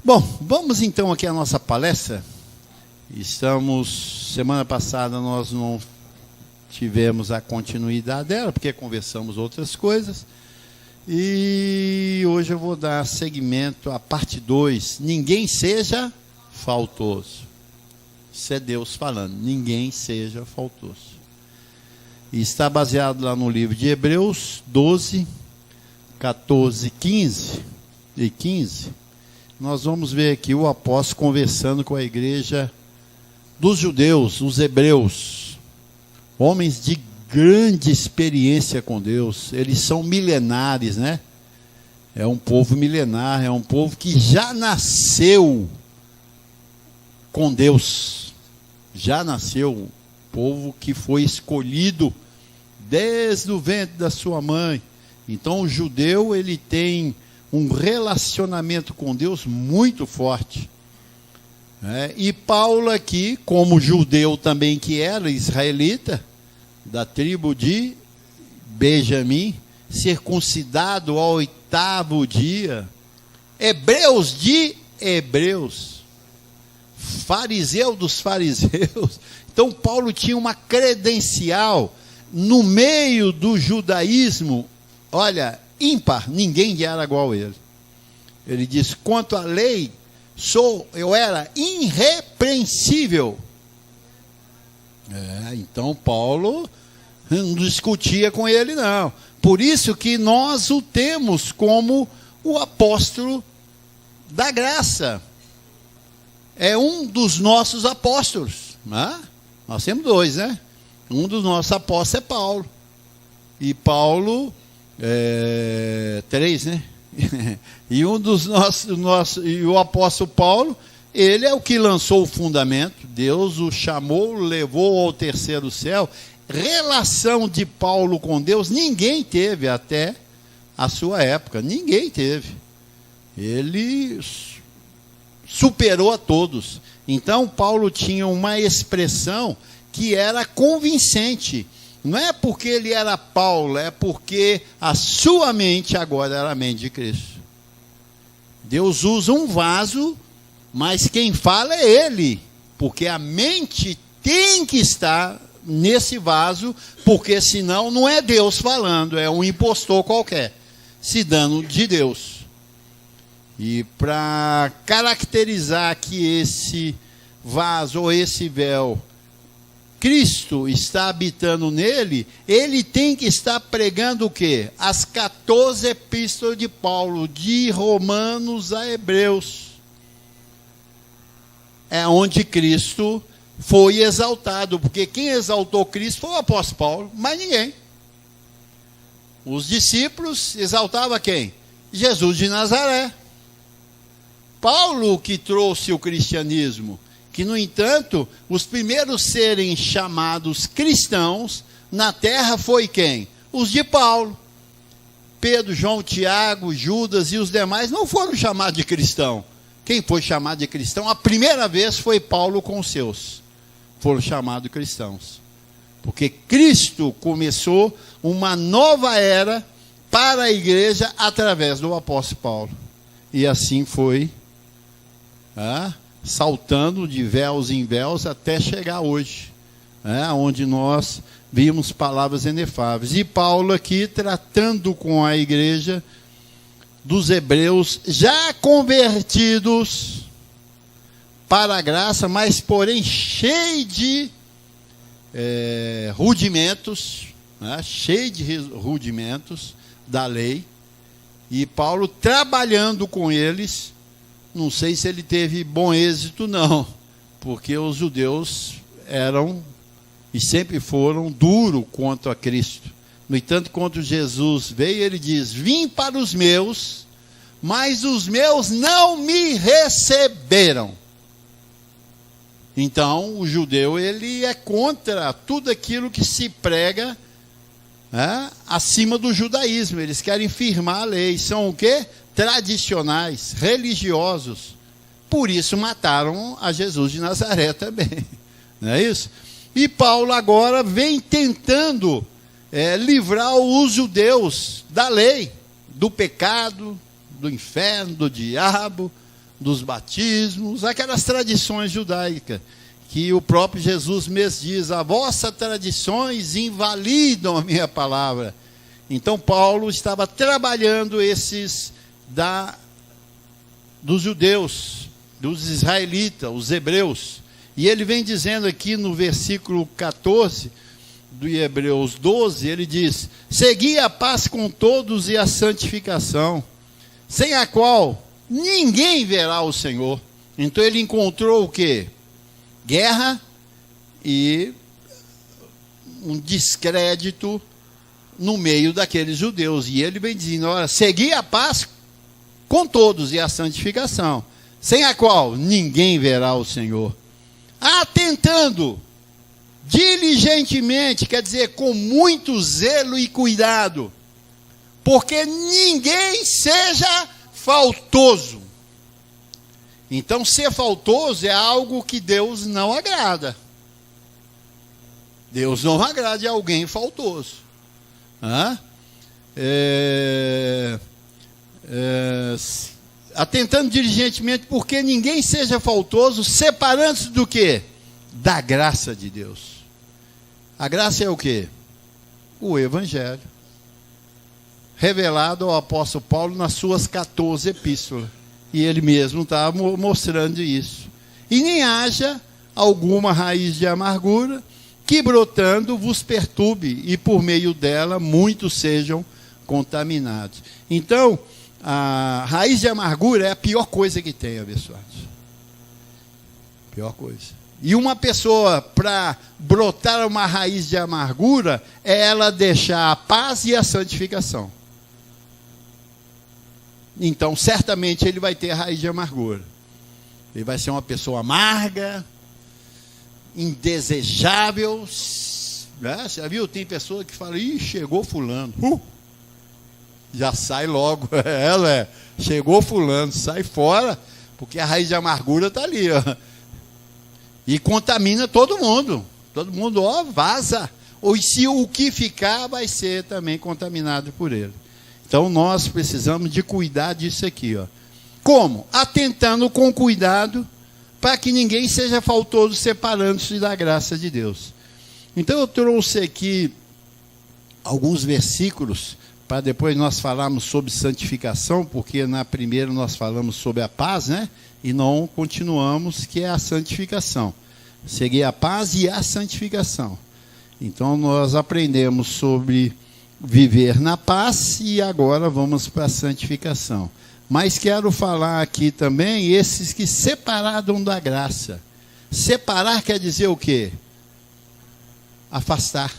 Bom, vamos então aqui à nossa palestra. Semana passada nós não tivemos a continuidade dela, porque conversamos outras coisas. E hoje eu vou dar seguimento à parte 2. Ninguém seja faltoso. Isso é Deus falando. Ninguém seja faltoso. E está baseado lá no livro de Hebreus 12, 14, 15 e 15. Nós vamos ver aqui o apóstolo conversando com a igreja dos judeus, os hebreus, homens de grande experiência com Deus. Eles são milenares, né? É um povo milenar, é um povo que já nasceu com Deus. Já nasceu, povo que foi escolhido desde o ventre da sua mãe. Então o judeu, ele tem um relacionamento com Deus muito forte. E Paulo aqui, como judeu também que era israelita, da tribo de Benjamim, circuncidado ao 8º dia, hebreus de hebreus, fariseu dos fariseus. Então Paulo tinha uma credencial no meio do judaísmo, olha, ímpar, ninguém era igual a ele. Ele diz, quanto à lei, eu era irrepreensível. Então Paulo não discutia com ele, não. Por isso que nós o temos como o apóstolo da graça. É um dos nossos apóstolos. Nós temos 2, né? Um dos nossos apóstolos é Paulo. E Paulo, 3, né? E um dos e o apóstolo Paulo, ele é o que lançou o fundamento. Deus o chamou, levou ao 3º céu. Relação de Paulo com Deus, ninguém teve até a sua época. Ninguém teve. Ele superou a todos. Então, Paulo tinha uma expressão que era convincente. Não é porque ele era Paulo, é porque a sua mente agora era a mente de Cristo. Deus usa um vaso, mas quem fala é ele. Porque a mente tem que estar nesse vaso, porque senão não é Deus falando, é um impostor qualquer, se dando de Deus. E para caracterizar que esse vaso ou esse véu, Cristo está habitando nele, ele tem que estar pregando o quê? As 14 epístolas de Paulo, de Romanos a Hebreus. É onde Cristo foi exaltado, porque quem exaltou Cristo foi o apóstolo Paulo, mas ninguém. Os discípulos exaltavam quem? Jesus de Nazaré. Paulo que trouxe o cristianismo, que, no entanto, os primeiros serem chamados cristãos na terra foi quem? Os de Paulo. Pedro, João, Tiago, Judas e os demais não foram chamados de cristão. Quem foi chamado de cristão, a primeira vez foi Paulo com os seus. Foram chamados cristãos. Porque Cristo começou uma nova era para a igreja através do apóstolo Paulo. E assim foi, saltando de véus em véus até chegar hoje, onde nós vimos palavras inefáveis. E Paulo aqui tratando com a igreja dos hebreus já convertidos para a graça, mas porém cheio de rudimentos, cheio de rudimentos da lei. E Paulo trabalhando com eles. Não sei se ele teve bom êxito, não, porque os judeus eram e sempre foram duros quanto a Cristo. No entanto, quando Jesus veio, ele diz, vim para os meus, mas os meus não me receberam. Então, o judeu, ele é contra tudo aquilo que se prega acima do judaísmo. Eles querem firmar a lei. São o quê? Tradicionais, religiosos. Por isso mataram a Jesus de Nazaré também. Não é isso? E Paulo agora vem tentando livrar os judeus da lei, do pecado, do inferno, do diabo, dos batismos, aquelas tradições judaicas, que o próprio Jesus mesmo diz: as vossas tradições invalidam a minha palavra. Então Paulo estava trabalhando esses dos judeus, dos israelitas, os hebreus. E ele vem dizendo aqui no versículo 14 do Hebreus 12, ele diz: segui a paz com todos e a santificação, sem a qual ninguém verá o Senhor. Então ele encontrou o quê? Guerra e um descrédito no meio daqueles judeus. E ele vem dizendo: olha, segui a paz com todos e a santificação, sem a qual ninguém verá o Senhor. Atentando diligentemente, quer dizer, com muito zelo e cuidado, porque ninguém seja faltoso. Então, ser faltoso é algo que Deus não agrada. Deus não agrada alguém faltoso. Atentando diligentemente, porque ninguém seja faltoso, separando-se do quê? Da graça de Deus. A graça é o quê? O Evangelho, revelado ao apóstolo Paulo nas suas 14 epístolas. E ele mesmo está mostrando isso. E nem haja alguma raiz de amargura que brotando vos perturbe, e por meio dela muitos sejam contaminados. Então, a raiz de amargura é a pior coisa que tem, abençoados. Pior coisa. E uma pessoa, para brotar uma raiz de amargura, é ela deixar a paz e a santificação. Então, certamente, ele vai ter a raiz de amargura. Ele vai ser uma pessoa amarga, indesejável. Né? Você já viu? Tem pessoa que fala: ih, chegou fulano. Já sai logo. Chegou fulano, sai fora, porque a raiz de amargura está ali. Ó. E contamina todo mundo. Todo mundo, ó, vaza. Ou se o que ficar vai ser também contaminado por ele. Então, nós precisamos de cuidar disso aqui. Ó. Como? Atentando com cuidado para que ninguém seja faltoso, separando-se da graça de Deus. Então, eu trouxe aqui alguns versículos para depois nós falarmos sobre santificação, porque na primeira nós falamos sobre a paz, né? E não continuamos, que é a santificação. Seguir a paz e a santificação. Então, nós aprendemos sobre viver na paz e agora vamos para a santificação. Mas quero falar aqui também esses que separaram da graça. Separar quer dizer o quê? Afastar.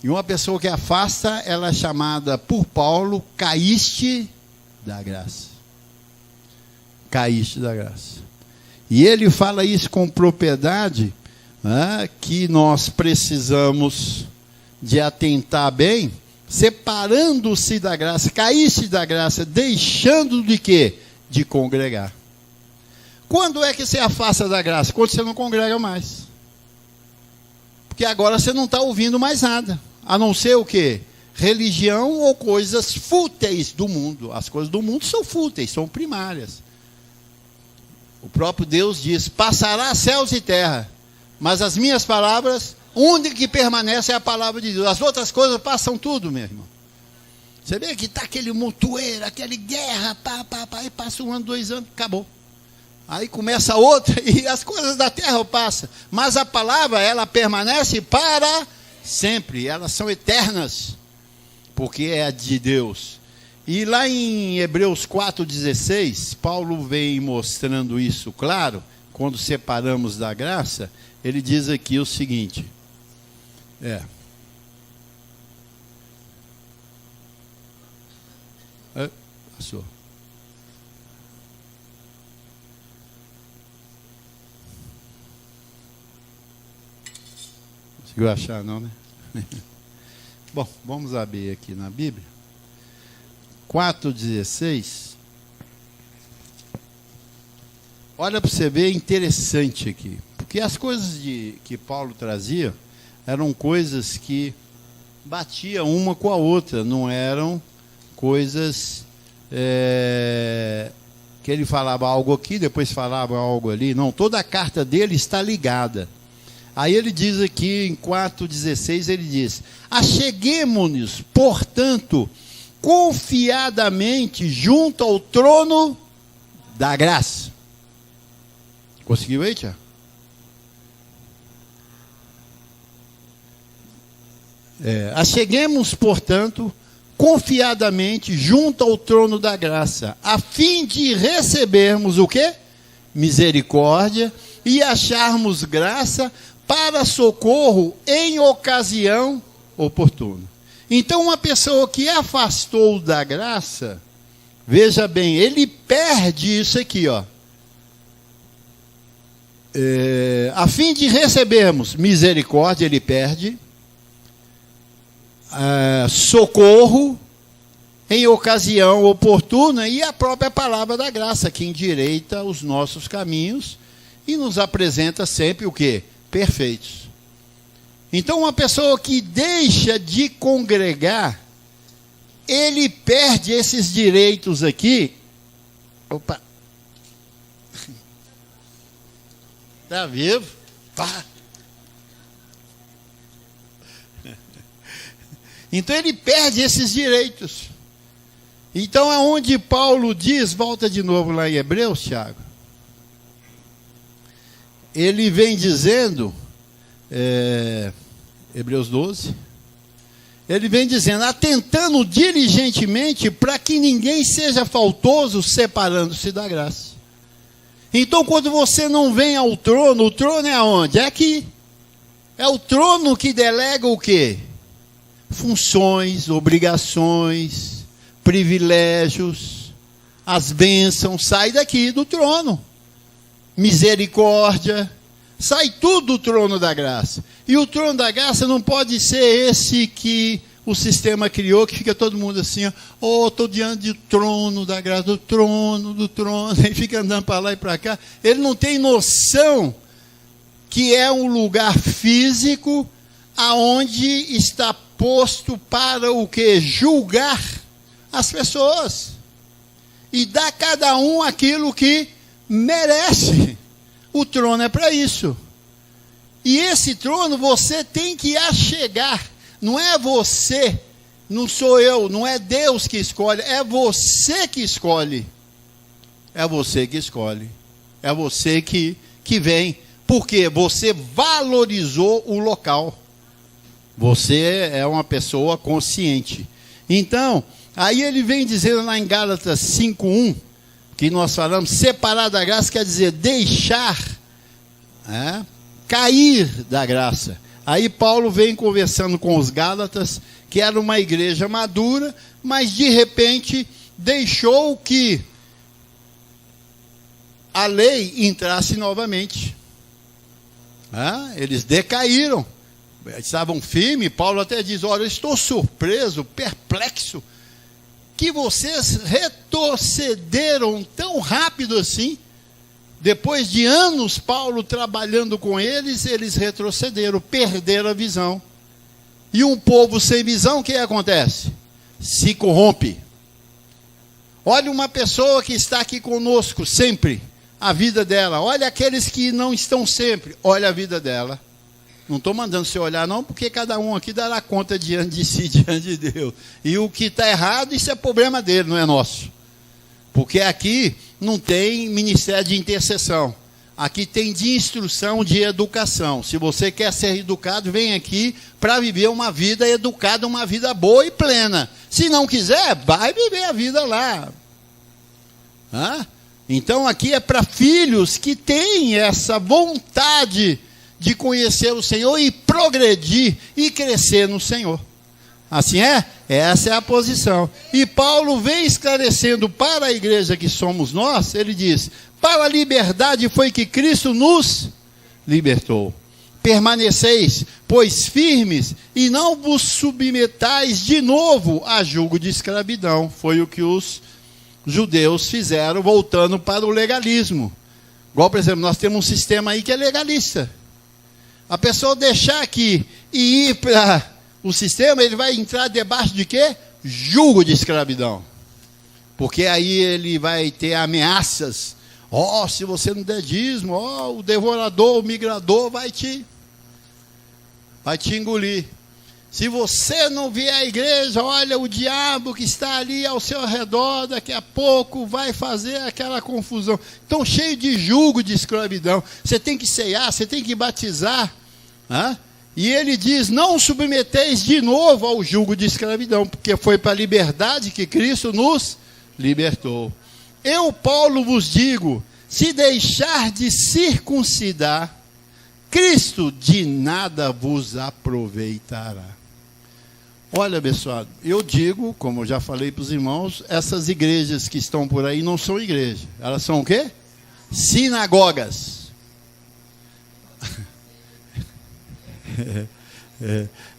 E uma pessoa que afasta, ela é chamada por Paulo, caíste da graça. Caíste da graça. E ele fala isso com propriedade, né, que nós precisamos de atentar bem, separando-se da graça, caíste da graça, deixando de quê? De congregar. Quando é que você afasta da graça? Quando você não congrega mais. Porque agora você não está ouvindo mais nada, a não ser o quê? Religião ou coisas fúteis do mundo. As coisas do mundo são fúteis, são primárias. O próprio Deus diz: passará céus e terra, mas as minhas palavras, onde que permanece é a palavra de Deus. As outras coisas passam tudo, meu irmão. Você vê que está aquele montoeiro, aquele guerra, aí passa 1 ano, 2 anos, acabou. Aí começa outra e as coisas da terra passam. Mas a palavra, ela permanece para sempre. Elas são eternas, porque é a de Deus. E lá em Hebreus 4,16, Paulo vem mostrando isso claro, quando separamos da graça. Ele diz aqui o seguinte: passou. Conseguiu achar, não, né? Bom, vamos abrir aqui na Bíblia. 4,16. Olha para você ver, interessante aqui. Porque as coisas que Paulo trazia eram coisas que batiam uma com a outra, não eram coisas que ele falava algo aqui, depois falava algo ali. Não, toda a carta dele está ligada. Aí ele diz aqui em 4,16, ele diz: acheguemo-nos, portanto, confiadamente junto ao trono da graça. Conseguiu aí, Tiago? Acheguemos, portanto, confiadamente junto ao trono da graça, a fim de recebermos o quê? Misericórdia e acharmos graça para socorro em ocasião oportuna. Então, uma pessoa que afastou da graça, veja bem, ele perde isso aqui, ó. A fim de recebermos misericórdia, ele perde. Socorro em ocasião oportuna e a própria palavra da graça que endireita os nossos caminhos e nos apresenta sempre o quê? Perfeitos. Então, uma pessoa que deixa de congregar, ele perde esses direitos aqui. Opa! Está vivo? Tá. Então ele perde esses direitos. Então aonde Paulo diz, volta de novo lá em Hebreus, Tiago. Ele vem dizendo, Hebreus 12, ele vem dizendo, atentando diligentemente para que ninguém seja faltoso, separando-se da graça. Então quando você não vem ao trono, o trono é aonde? É aqui. É o trono que delega o quê? Funções, obrigações, privilégios, as bênçãos, sai daqui do trono. Misericórdia, sai tudo do trono da graça. E o trono da graça não pode ser esse que o sistema criou, que fica todo mundo assim, ó, estou diante do trono da graça, do trono, e fica andando para lá e para cá. Ele não tem noção que é um lugar físico aonde está posto para o que? Julgar as pessoas e dar a cada um aquilo que merece. O trono é para isso. E esse trono você tem que achegar. Não é você, não sou eu, não é Deus que escolhe, é você que escolhe. É você que escolhe. É você que vem. Porque você valorizou o local. Você é uma pessoa consciente. Então, aí ele vem dizendo lá em Gálatas 5:1, que nós falamos, separar da graça quer dizer deixar, cair da graça. Aí Paulo vem conversando com os Gálatas, que era uma igreja madura, mas de repente deixou que a lei entrasse novamente. Eles decaíram. Estavam firmes. Paulo até diz, olha, eu estou surpreso, perplexo, que vocês retrocederam tão rápido assim. Depois de anos Paulo trabalhando com eles, eles retrocederam, perderam a visão. E um povo sem visão, o que acontece? Se corrompe. Olha uma pessoa que está aqui conosco sempre, a vida dela. Olha aqueles que não estão sempre, olha a vida dela. Não estou mandando você olhar não, porque cada um aqui dará conta diante de si, diante de Deus. E o que está errado, isso é problema dele, não é nosso. Porque aqui não tem ministério de intercessão. Aqui tem de instrução, de educação. Se você quer ser educado, vem aqui para viver uma vida educada, uma vida boa e plena. Se não quiser, vai viver a vida lá. Então aqui é para filhos que têm essa vontade de conhecer o Senhor e progredir e crescer no Senhor. Assim é? Essa é a posição. E Paulo vem esclarecendo para a igreja que somos nós, ele diz, para a liberdade foi que Cristo nos libertou. Permaneceis, pois firmes, e não vos submetais de novo a julgo de escravidão. Foi o que os judeus fizeram, voltando para o legalismo. Igual, por exemplo, nós temos um sistema aí que é legalista. A pessoa deixar aqui e ir para o sistema, ele vai entrar debaixo de quê? Jugo de escravidão. Porque aí ele vai ter ameaças. Se você não der dízimo, o devorador, o migrador vai te engolir. Se você não vier à igreja, olha, o diabo que está ali ao seu redor, daqui a pouco vai fazer aquela confusão. Então, cheio de jugo de escravidão. Você tem que ceiar, você tem que batizar. E ele diz, não submeteis de novo ao jugo de escravidão, porque foi para a liberdade que Cristo nos libertou. Eu, Paulo, vos digo, se deixar de circuncidar, Cristo de nada vos aproveitará. Olha, abençoado, eu digo, como eu já falei para os irmãos, essas igrejas que estão por aí não são igrejas. Elas são o quê? Sinagogas.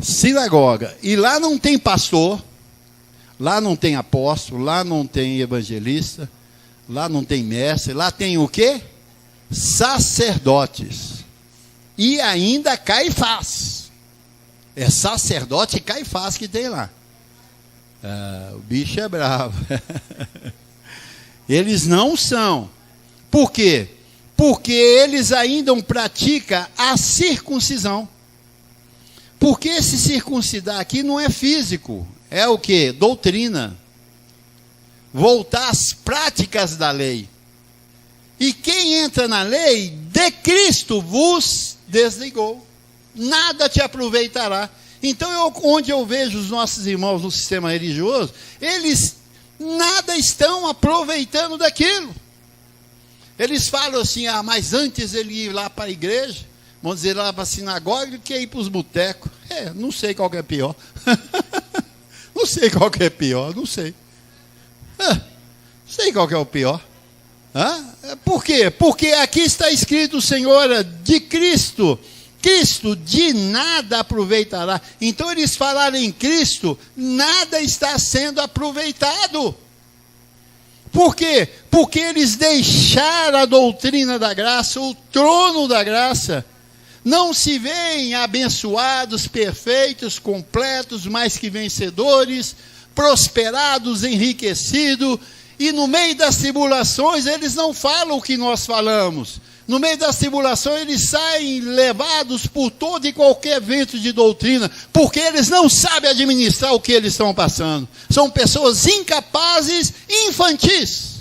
Sinagoga. E lá não tem pastor, lá não tem apóstolo, lá não tem evangelista, lá não tem mestre, lá tem o quê? Sacerdotes. E ainda Caifás. É sacerdote e Caifás que tem lá. O bicho é bravo. Eles não são. Por quê? Porque eles ainda praticam a circuncisão. Porque esse circuncidar aqui não é físico. É o quê? Doutrina. Voltar às práticas da lei. E quem entra na lei, de Cristo vos desligou. Nada te aproveitará. Então, onde eu vejo os nossos irmãos no sistema religioso, eles nada estão aproveitando daquilo. Eles falam assim, mas antes ele ir lá para a igreja, vamos dizer lá para a sinagoga, do que ir para os botecos. Não sei qual que é pior. Não sei qual que é pior, não sei. Não sei qual que é o pior. Por quê? Porque aqui está escrito, Senhor, de Cristo de nada aproveitará. Então eles falaram em Cristo, nada está sendo aproveitado. Por quê? Porque eles deixaram a doutrina da graça, o trono da graça. Não se veem abençoados, perfeitos, completos, mais que vencedores, prosperados, enriquecidos. E no meio das tribulações, eles não falam o que nós falamos. No meio das tribulações, eles saem levados por todo e qualquer vento de doutrina, porque eles não sabem administrar o que eles estão passando. São pessoas incapazes, infantis.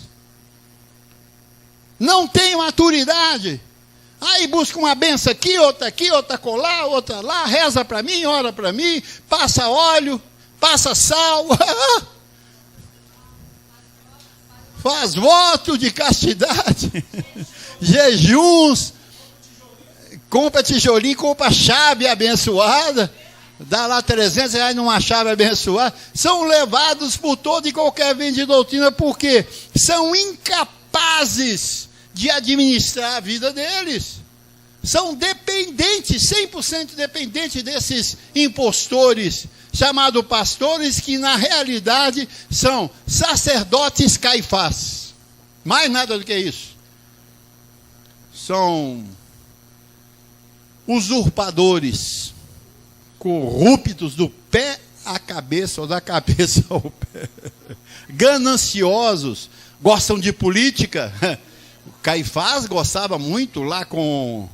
Não têm maturidade. Aí busca uma benção aqui, outra colar, outra lá, reza para mim, ora para mim, passa óleo, passa sal. Faz voto de castidade, jejuns, compra tijolinho, compra chave abençoada, dá lá R$300 numa chave abençoada. São levados por todo e qualquer vento de doutrina, porque são incapazes de administrar a vida deles. São dependentes, 100% dependentes desses impostores, chamados pastores, que na realidade são sacerdotes Caifás. Mais nada do que isso. São usurpadores, corruptos do pé à cabeça, ou da cabeça ao pé. Gananciosos, gostam de política. O Caifás gostava muito lá com...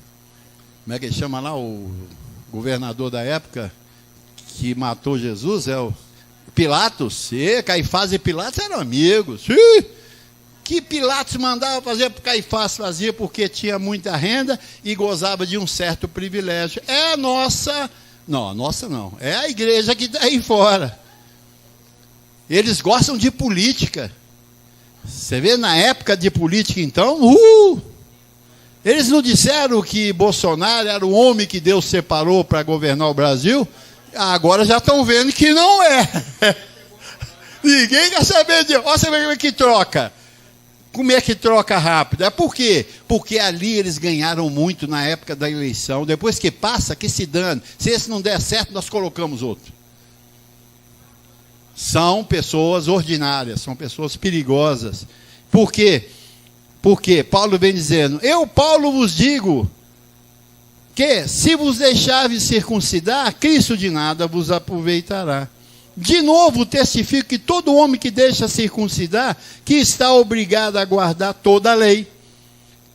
Como é que ele chama lá? O governador da época que matou Jesus, o Pilatos. Caifás e Pilatos eram amigos. Que Pilatos mandava fazer para Caifás fazia, porque tinha muita renda e gozava de um certo privilégio. É a nossa... Não, a nossa não. É a igreja que está aí fora. Eles gostam de política. Você vê na época de política, então... Eles não disseram que Bolsonaro era o homem que Deus separou para governar o Brasil? Agora já estão vendo que não é. Ninguém quer saber de... Olha, você vê como é que troca. Como é que troca rápido? É por quê? Porque ali eles ganharam muito na época da eleição. Depois que passa, que se dane. Se esse não der certo, nós colocamos outro. São pessoas ordinárias, são pessoas perigosas. Por quê? Porque Paulo vem dizendo, eu, Paulo, vos digo que se vos deixardes circuncidar, Cristo de nada vos aproveitará. De novo, testifico que todo homem que deixa circuncidar, que está obrigado a guardar toda a lei.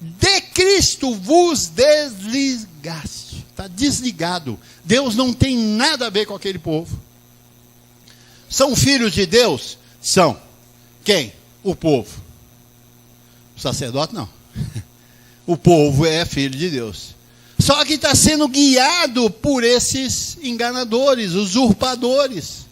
De Cristo vos desligaste. Está desligado. Deus não tem nada a ver com aquele povo. São filhos de Deus? São. Quem? O povo. O sacerdote não. O povo é filho de Deus. Só que está sendo guiado por esses enganadores, usurpadores,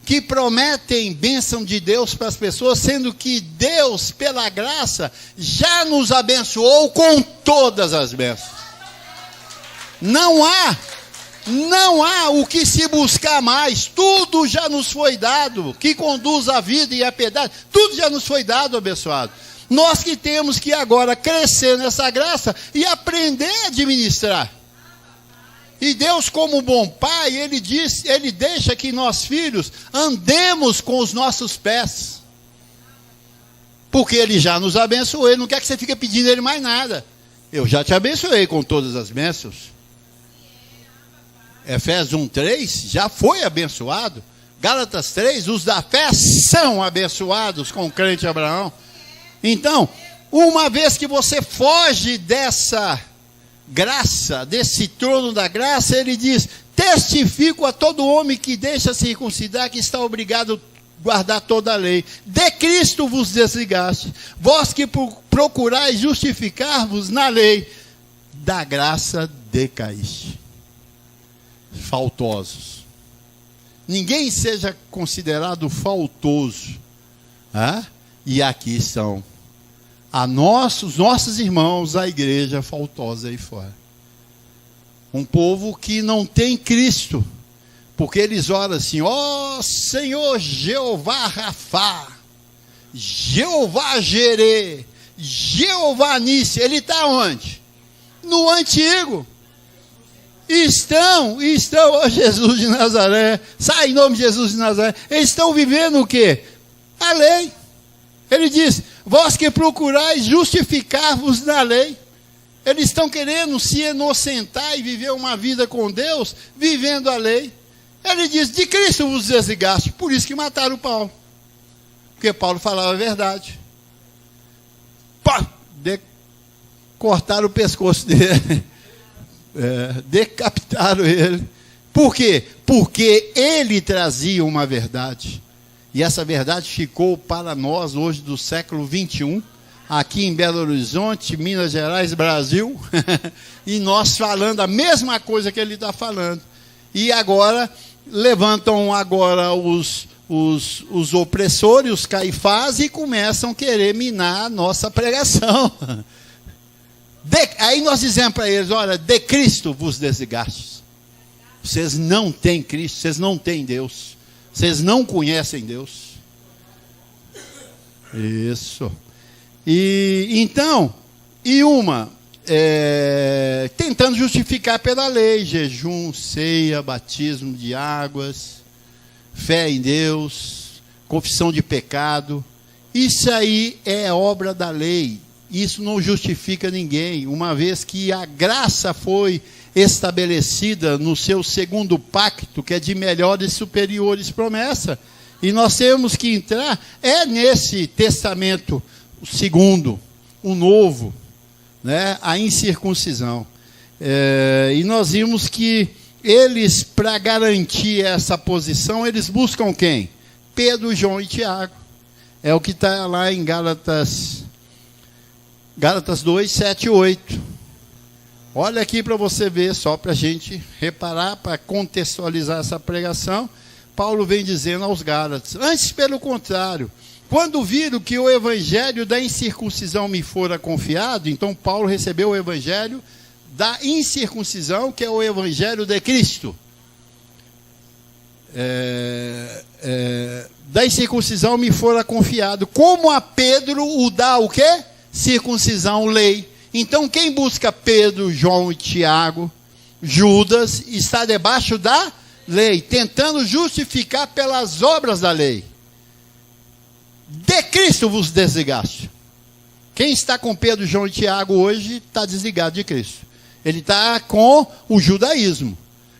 que prometem bênção de Deus para as pessoas, sendo que Deus, pela graça, já nos abençoou com todas as bênçãos. Não há o que se buscar mais, tudo já nos foi dado, que conduz à vida e à piedade, tudo já nos foi dado, abençoado. Nós que temos que agora crescer nessa graça e aprender a administrar. E Deus, como bom pai, ele deixa que nós filhos andemos com os nossos pés. Porque ele já nos abençoou, ele não quer que você fique pedindo a ele mais nada. Eu já te abençoei com todas as bênçãos. Efésios 1:3 já foi abençoado. Gálatas 3, os da fé são abençoados com o crente Abraão. Então, uma vez que você foge dessa graça, desse trono da graça, ele diz: testifico a todo homem que deixa circuncidar, que está obrigado a guardar toda a lei. De Cristo vos desligaste, vós que procurais justificar-vos na lei, da graça decaíste. Faltosos. Ninguém seja considerado faltoso. E aqui estão os nossos irmãos, a igreja faltosa aí fora. Um povo que não tem Cristo, porque eles oram assim: ó Senhor Jeová Rafá, Jeová Jerê, Jeová Nissi. Ele está onde? No antigo. Estão, ó Jesus de Nazaré, sai em nome de Jesus de Nazaré. Eles estão vivendo o quê? A lei. Ele diz: vós que procurais justificar-vos na lei. Eles estão querendo se inocentar e viver uma vida com Deus, vivendo a lei. Ele diz: de Cristo vos desligaste. Por isso que mataram Paulo. Porque Paulo falava a verdade. Cortaram o pescoço dele. Decapitaram ele. Por quê? Porque ele trazia uma verdade. E essa verdade ficou para nós hoje do século 21, aqui em Belo Horizonte, Minas Gerais, Brasil, e nós falando a mesma coisa que ele está falando. E agora, levantam agora os opressores, os Caifás, e começam a querer minar a nossa pregação. Aí nós dizemos para eles: olha, de Cristo vos desligastes. Vocês não têm Cristo, vocês não têm Deus. Vocês não conhecem Deus. Isso. E então, tentando justificar pela lei: jejum, ceia, batismo de águas, fé em Deus, confissão de pecado. Isso aí é obra da lei. Isso não justifica ninguém, uma vez que a graça foi estabelecida no seu segundo pacto, que é de melhores e superiores promessa. E nós temos que entrar nesse testamento, o segundo, o novo, né? A incircuncisão. E nós vimos que eles, para garantir essa posição, eles buscam quem? Pedro, João e Tiago. É o que está lá em Gálatas 2, 7 e 8. Olha aqui para você ver, só para a gente reparar, para contextualizar essa pregação. Paulo vem dizendo aos Gálatas: antes, pelo contrário, quando viram que o evangelho da incircuncisão me fora confiado, então Paulo recebeu o evangelho da incircuncisão, que é o evangelho de Cristo. Da incircuncisão me fora confiado, como a Pedro o dá o quê? Circuncisão, lei. Então quem busca Pedro, João e Tiago, Judas, está debaixo da lei, tentando justificar pelas obras da lei. De Cristo vos desligaste. Quem está com Pedro, João e Tiago hoje está desligado de Cristo. Ele está com o judaísmo,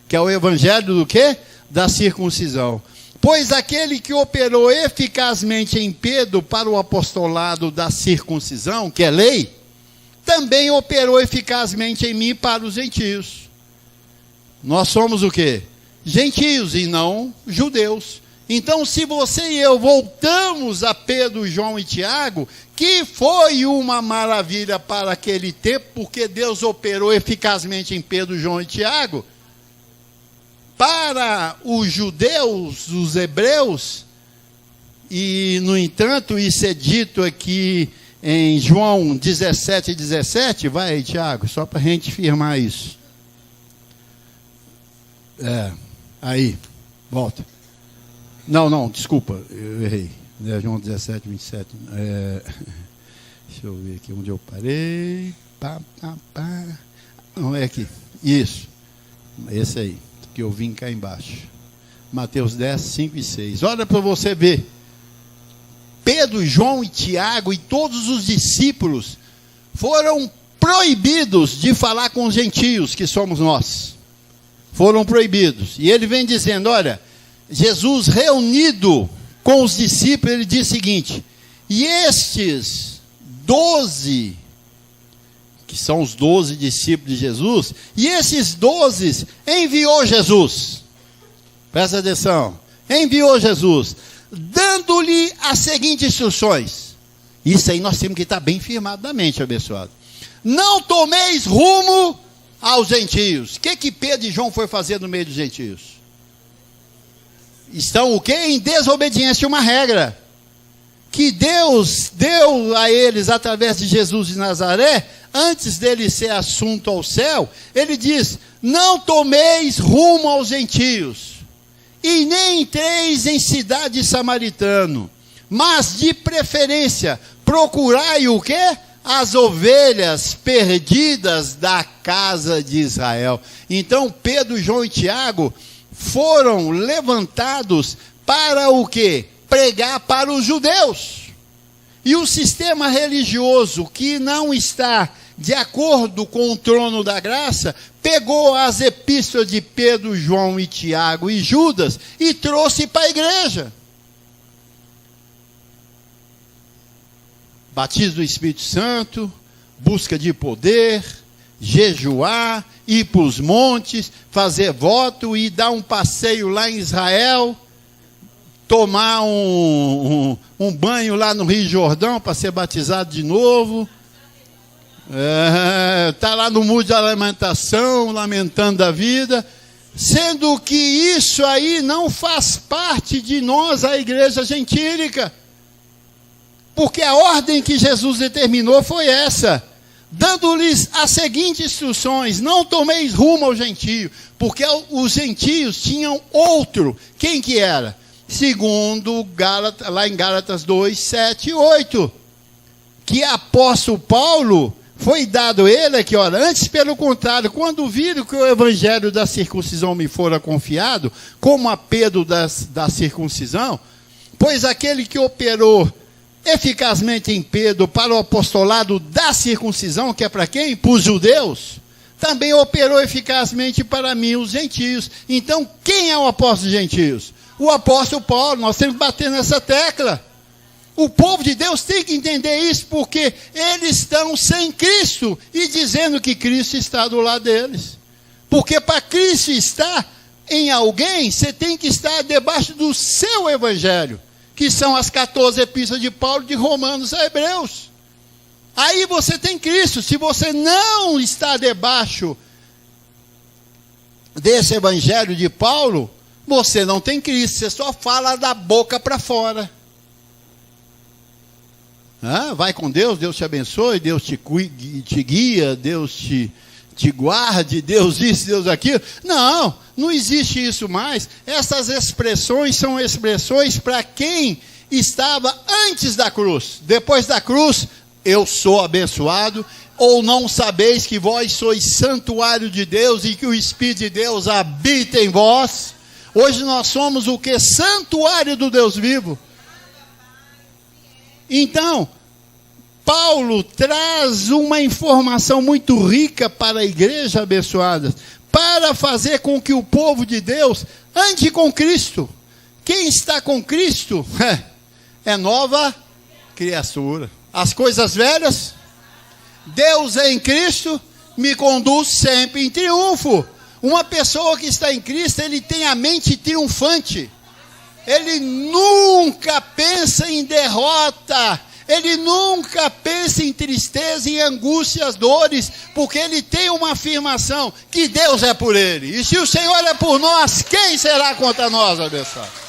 que é o evangelho do quê? Da circuncisão. Pois aquele que operou eficazmente em Pedro para o apostolado da circuncisão, que é lei, também operou eficazmente em mim para os gentios. Nós somos o quê? Gentios e não judeus. Então, se você e eu voltamos a Pedro, João e Tiago, que foi uma maravilha para aquele tempo, porque Deus operou eficazmente em Pedro, João e Tiago, para os judeus, os hebreus, e, no entanto, isso é dito aqui em João 17:17, vai aí, Tiago, só para a gente firmar isso. Aí, volta. Não, desculpa, eu errei. João 17:27. Deixa eu ver aqui onde eu parei. Não, é aqui. Isso. Esse aí, que eu vim cá embaixo. Mateus 10, 5 e 6. Olha para você ver. Pedro, João e Tiago e todos os discípulos foram proibidos de falar com os gentios, que somos nós. Foram proibidos. E ele vem dizendo, olha, Jesus reunido com os discípulos, ele diz o seguinte, e estes 12, que são os 12 discípulos de Jesus, e esses 12 enviou Jesus. Presta atenção. Enviou Jesus, dando-lhe as seguintes instruções. Isso aí nós temos que estar bem firmado na mente, abençoado. Não tomeis rumo aos gentios. O que Pedro e João foi fazer no meio dos gentios? Estão o quê? Em desobediência a uma regra. Que Deus deu a eles através de Jesus de Nazaré, antes dele ser assunto ao céu, ele diz, não tomeis rumo aos gentios, e nem entreis em cidade samaritano, mas de preferência, procurai o quê? As ovelhas perdidas da casa de Israel. Então Pedro, João e Tiago foram levantados para o quê? Pregar para os judeus. E o sistema religioso que não está de acordo com o trono da graça, pegou as epístolas de Pedro, João e Tiago e Judas e trouxe para a igreja. Batismo do Espírito Santo, busca de poder, jejuar, ir para os montes, fazer voto e dar um passeio lá em Israel, tomar um banho lá no Rio Jordão para ser batizado de novo. Está lá no Muro da Lamentação, lamentando a vida, sendo que isso aí não faz parte de nós, a igreja gentílica. Porque a ordem que Jesus determinou foi essa, dando-lhes as seguintes instruções, não tomeis rumo ao gentio, porque os gentios tinham outro, quem que era? Segundo lá em Gálatas 2, 7 e 8, que apóstolo Paulo, foi dado ele aqui, olha, antes pelo contrário, quando viram que o evangelho da circuncisão me fora confiado, como a Pedro da circuncisão, pois aquele que operou eficazmente em Pedro para o apostolado da circuncisão, que é para quem? Para os judeus, também operou eficazmente para mim, os gentios. Então, quem é o apóstolo dos gentios? O apóstolo Paulo. Nós temos que bater nessa tecla. O povo de Deus tem que entender isso, porque eles estão sem Cristo e dizendo que Cristo está do lado deles. Porque para Cristo estar em alguém, você tem que estar debaixo do seu evangelho, que são as 14 epístolas de Paulo, de Romanos a Hebreus. Aí você tem Cristo. Se você não está debaixo desse evangelho de Paulo, você não tem Cristo, você só fala da boca para fora. Vai com Deus, Deus te abençoe, Deus te guia, Deus te guarde, Deus isso, Deus aquilo. Não existe isso mais. Essas expressões são expressões para quem estava antes da cruz. Depois da cruz, eu sou abençoado, ou não sabeis que vós sois santuário de Deus e que o Espírito de Deus habita em vós. Hoje nós somos o que? Santuário do Deus vivo. Então, Paulo traz uma informação muito rica para a igreja abençoada, para fazer com que o povo de Deus ande com Cristo. Quem está com Cristo é nova criatura. As coisas velhas, Deus em Cristo me conduz sempre em triunfo. Uma pessoa que está em Cristo, ele tem a mente triunfante. Ele nunca pensa em derrota. Ele nunca pensa em tristeza, em angústias, dores, porque ele tem uma afirmação que Deus é por ele. E se o Senhor é por nós, quem será contra nós, abençoado?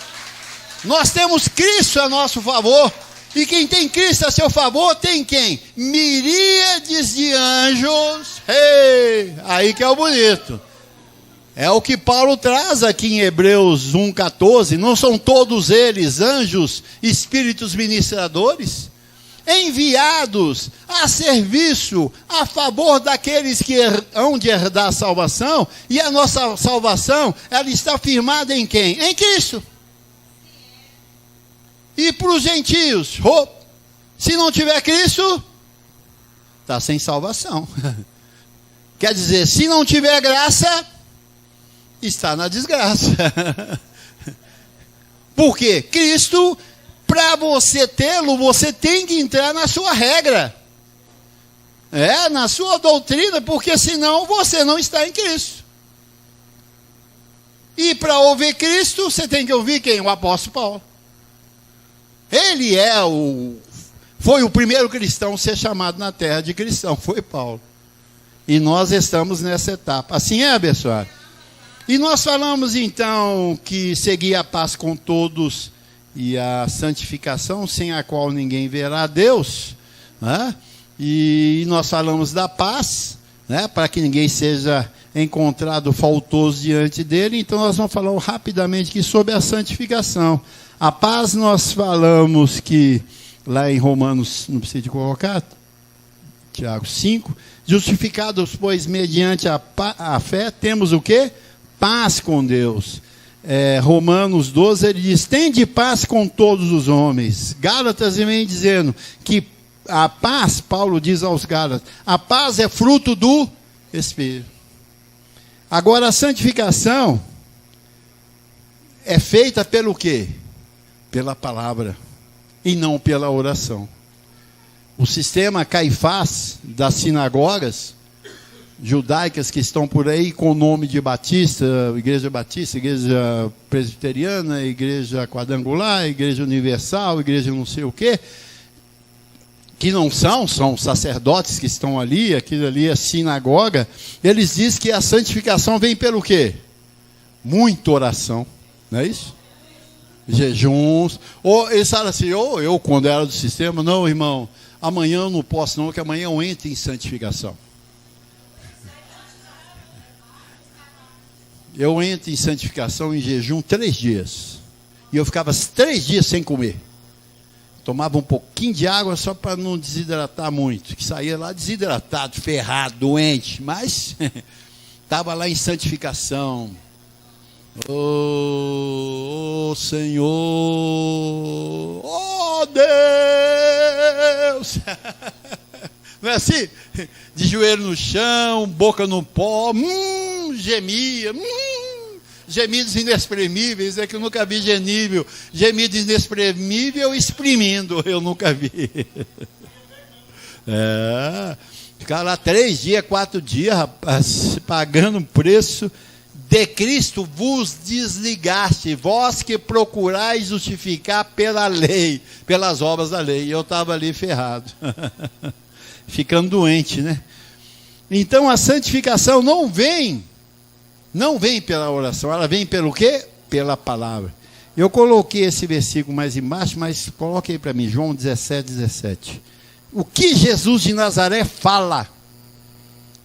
Nós temos Cristo a nosso favor. E quem tem Cristo a seu favor, tem quem? Miríades de anjos. Ei, aí que é o bonito. É o que Paulo traz aqui em Hebreus 1,14. Não são todos eles anjos, espíritos ministradores, enviados a serviço, a favor daqueles que hão de herdar a salvação. E a nossa salvação, ela está firmada em quem? Em Cristo. E para os gentios, se não tiver Cristo, está sem salvação. Quer dizer, se não tiver graça, está na desgraça. Por quê? Cristo, para você tê-lo, você tem que entrar na sua regra. Na sua doutrina, porque senão você não está em Cristo. E para ouvir Cristo, você tem que ouvir quem? O apóstolo Paulo. Ele foi o primeiro cristão a ser chamado na terra de cristão, foi Paulo. E nós estamos nessa etapa. Assim é, abençoado? E nós falamos então que seguir a paz com todos e a santificação, sem a qual ninguém verá a Deus, né? E nós falamos da paz, né? Para que ninguém seja encontrado faltoso diante dele. Então nós vamos falar rapidamente aqui sobre a santificação. A paz nós falamos que, lá em Romanos, não precisa de colocar, Tiago 5, justificados, pois, mediante a fé, temos o quê? Paz com Deus. Romanos 12, ele diz, tende paz com todos os homens. Gálatas vem dizendo que a paz, Paulo diz aos Gálatas, a paz é fruto do Espírito. Agora, a santificação é feita pelo quê? Pela palavra, e não pela oração. O sistema Caifás das sinagogas judaicas que estão por aí com o nome de Batista, Igreja Presbiteriana, Igreja Quadrangular, Igreja Universal, Igreja não sei o quê, que não são sacerdotes que estão ali, aquilo ali é sinagoga, eles dizem que a santificação vem pelo quê? Muita oração, não é isso? Jejuns, ou eles falam assim, eu quando era do sistema, não irmão, amanhã eu não posso não, porque amanhã eu entro em santificação. Eu entro em santificação em jejum 3 dias, e eu ficava 3 dias sem comer, tomava um pouquinho de água só para não desidratar muito, que saía lá desidratado, ferrado, doente, mas estava lá em santificação. Oh Senhor, oh Deus, não é assim? De joelho no chão, boca no pó, gemia, gemidos inexprimíveis, é que eu nunca vi gemido inexprimível exprimindo, eu nunca vi. Ficar lá 3 dias, 4 dias, rapaz, pagando preço. De Cristo vos desligaste, vós que procurais justificar pela lei, pelas obras da lei. E eu estava ali ferrado, ficando doente, né? Então a santificação não vem pela oração, ela vem pelo quê? Pela palavra. Eu coloquei esse versículo mais embaixo, mas coloque aí para mim, João 17. O que Jesus de Nazaré fala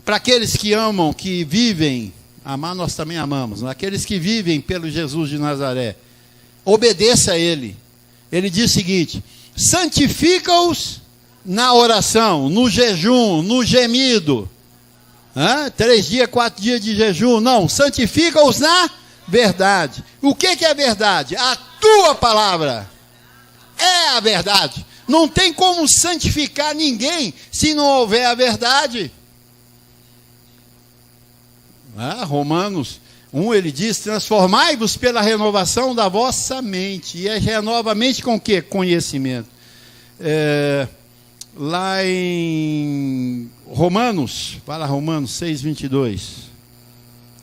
para aqueles que amam, que vivem. Amar nós também amamos. Aqueles que vivem pelo Jesus de Nazaré, obedeça a Ele. Ele diz o seguinte, santifica-os na oração, no jejum, no gemido. 3 dias, 4 dias de jejum. Não, santifica-os na verdade. O que é a verdade? A tua palavra é a verdade. Não tem como santificar ninguém se não houver a verdade. Romanos Ele diz: transformai-vos pela renovação da vossa mente. E renova a mente com o quê? Conhecimento. Lá em Romanos, vai lá, Romanos 6:22.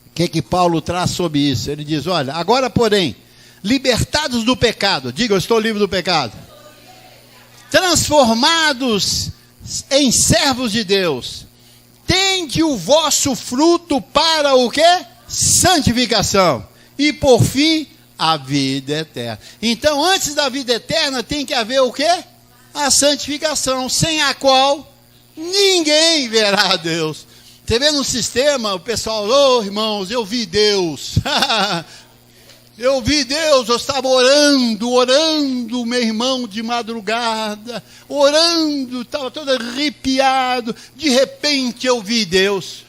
O que Paulo traz sobre isso? Ele diz: olha, agora porém, libertados do pecado, diga, eu estou livre do pecado, transformados em servos de Deus, tende o vosso fruto para o quê? Santificação, e por fim, a vida eterna. Então, antes da vida eterna, tem que haver o quê? A santificação, sem a qual ninguém verá a Deus. Você vê no sistema, o pessoal: oh, irmãos, eu vi Deus. Eu vi Deus, eu estava orando, meu irmão, de madrugada, orando, estava todo arrepiado, de repente eu vi Deus.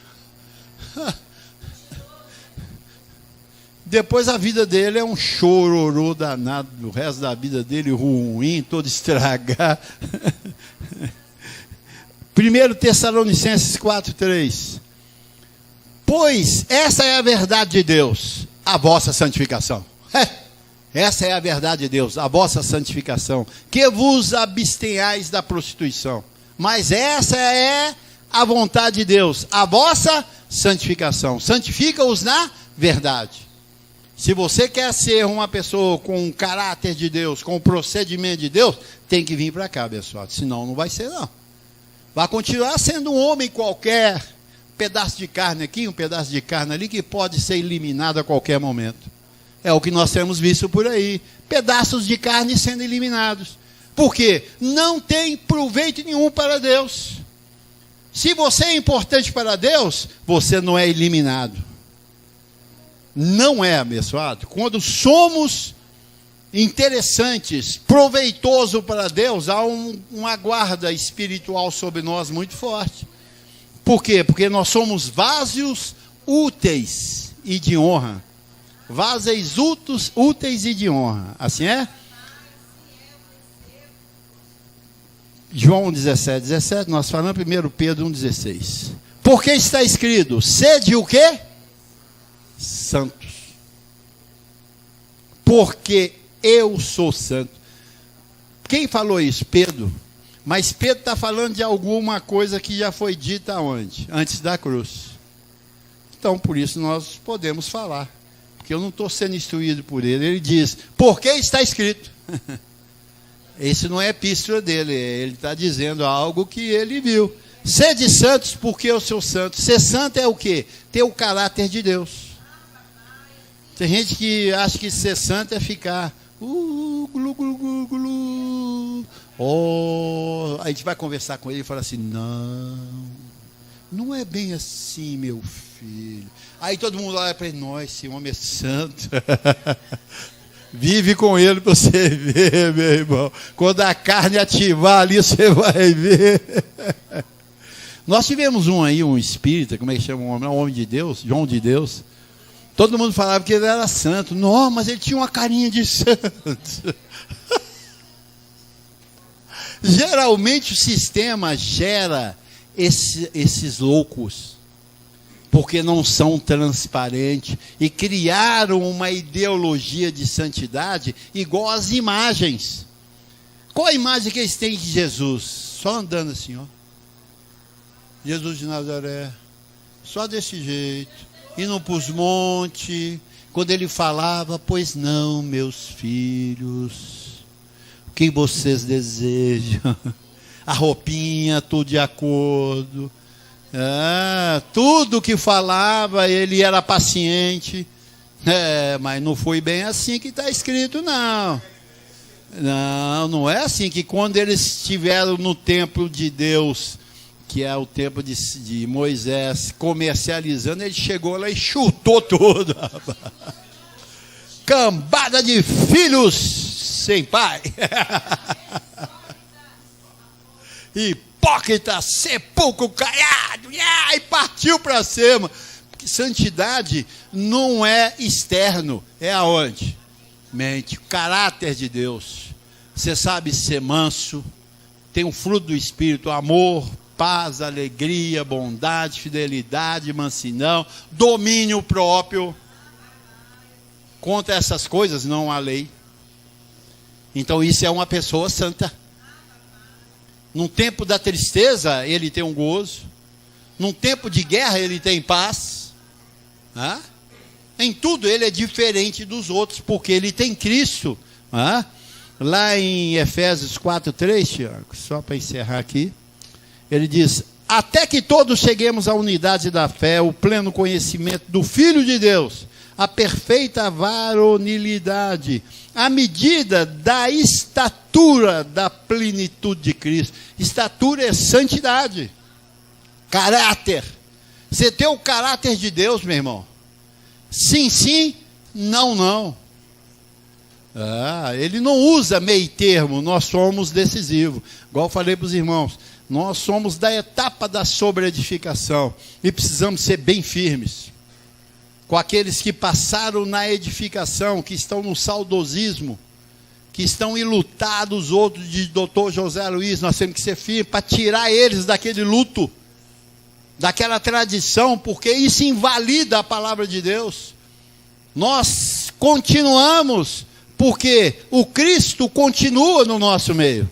Depois a vida dele é um chororô danado, o resto da vida dele ruim, todo estragado. 1 Tessalonicenses 4:3. Pois essa é a verdade de Deus, a vossa santificação. Essa é a verdade de Deus, a vossa santificação, que vos abstenhais da prostituição. Mas essa é a vontade de Deus, a vossa santificação. Santifica-os na verdade. Se você quer ser uma pessoa com o caráter de Deus, com o procedimento de Deus, tem que vir para cá, abençoado. Senão não vai ser, não. Vai continuar sendo um homem qualquer, um pedaço de carne aqui, um pedaço de carne ali, que pode ser eliminado a qualquer momento. É o que nós temos visto por aí. Pedaços de carne sendo eliminados. Por quê? Não tem proveito nenhum para Deus. Se você é importante para Deus, você não é eliminado. Não é, abençoado. Quando somos interessantes, proveitoso para Deus, há uma guarda espiritual sobre nós muito forte. Por quê? Porque nós somos vasos úteis e de honra. Vasos úteis e de honra. Assim é? João 17:17, nós falamos 1 Pedro 1:16. Porque está escrito: sede o quê? Santos. Porque eu sou santo. Quem falou isso? Pedro. Mas Pedro está falando de alguma coisa que já foi dita onde? Antes da cruz. Então, por isso nós podemos falar. Porque eu não estou sendo instruído por ele. Ele diz: porque está escrito. Esse não é epístola dele. Ele está dizendo algo que ele viu. Sede santos, porque eu sou santo. Ser santo é o quê? Ter o caráter de Deus. Tem gente que acha que ser santo é ficar glu, glu, glu, glu. Oh, a gente vai conversar com ele e fala assim: não é bem assim, meu filho. Aí todo mundo olha para ele: nossa, esse homem é santo. Vive com ele para você ver, meu irmão. Quando a carne ativar ali, você vai ver. Nós tivemos um espírita, como é que chama o homem? Um homem de Deus, João de Deus. Todo mundo falava que ele era santo. Não, mas ele tinha uma carinha de santo. Geralmente o sistema gera esses loucos, porque não são transparentes e criaram uma ideologia de santidade igual às imagens. Qual a imagem que eles têm de Jesus? Só andando assim, ó. Jesus de Nazaré, só desse jeito. Indo para os montes, quando ele falava: pois não, meus filhos, o que vocês desejam? A roupinha, tudo de acordo. Tudo que falava, ele era paciente. Mas não foi bem assim que está escrito, não. Não é assim que quando eles estiveram no templo de Deus, que é o tempo de Moisés, comercializando, ele chegou lá e chutou tudo. Cambada de filhos sem pai. Hipócrita, sepulcro caiado, e partiu para cima. Porque santidade não é externo, é aonde? Mente, o caráter de Deus. Você sabe ser manso, tem um fruto do Espírito: amor, paz, alegria, bondade, fidelidade, mansidão, domínio próprio. Contra essas coisas não há lei. Então isso é uma pessoa santa. Num tempo da tristeza, ele tem um gozo. Num tempo de guerra, ele tem paz. Em tudo ele é diferente dos outros, porque ele tem Cristo. Lá em Efésios 4:3, Tiago, só para encerrar aqui, ele diz: até que todos cheguemos à unidade da fé, o pleno conhecimento do Filho de Deus, a perfeita varonilidade, à medida da estatura da plenitude de Cristo. Estatura é santidade, caráter. Você tem o caráter de Deus, meu irmão. Sim, sim, não, não. Ele não usa meio termo, nós somos decisivos. Igual eu falei para os irmãos, nós somos da etapa da sobreedificação e precisamos ser bem firmes com aqueles que passaram na edificação, que estão no saudosismo, que estão enlutados, outros de Dr. José Luiz. Nós temos que ser firmes para tirar eles daquele luto, daquela tradição, porque isso invalida a palavra de Deus. Nós continuamos, porque o Cristo continua no nosso meio.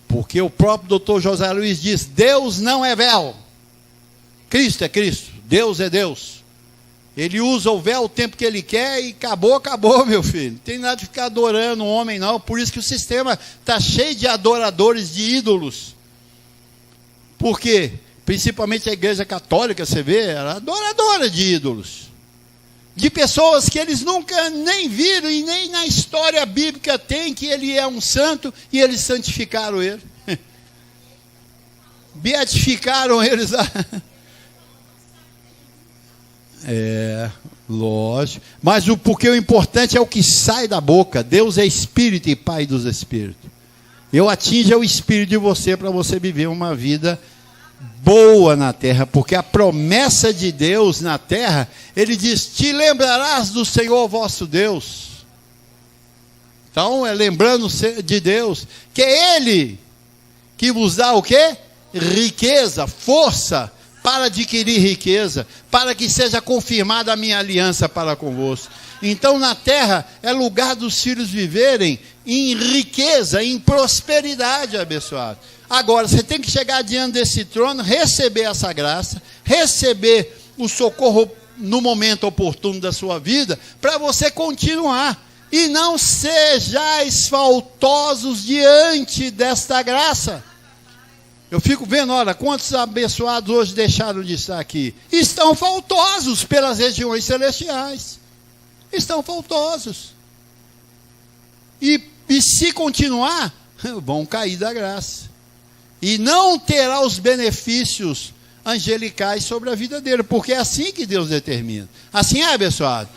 Porque o próprio Dr. José Luiz diz: Deus não é véu. Cristo é Cristo, Deus é Deus. Ele usa o véu o tempo que ele quer e acabou, meu filho. Não tem nada de ficar adorando o homem, não. Por isso que o sistema está cheio de adoradores de ídolos. Por quê? Principalmente a igreja católica, você vê, ela é adoradora de ídolos. De pessoas que eles nunca nem viram e nem na história bíblica tem que ele é um santo e eles santificaram ele. Beatificaram eles lá. Lógico. Mas porque o importante é o que sai da boca. Deus é Espírito e Pai dos Espíritos. Eu atinjo o Espírito de você para você viver uma vida boa na terra, porque a promessa de Deus na terra, ele diz: te lembrarás do Senhor vosso Deus. Então, lembrando de Deus, que é Ele que vos dá o quê? Riqueza, força, para adquirir riqueza, para que seja confirmada a minha aliança para convosco. Então, na terra, é lugar dos filhos viverem em riqueza, em prosperidade, abençoado. Agora, você tem que chegar diante desse trono, receber essa graça, receber o socorro no momento oportuno da sua vida, para você continuar. E não sejais faltosos diante desta graça. Eu fico vendo, olha, quantos abençoados hoje deixaram de estar aqui? Estão faltosos pelas regiões celestiais. Estão faltosos. E se continuar, vão cair da graça. E não terá os benefícios angelicais sobre a vida dele, porque é assim que Deus determina. Assim é, abençoado?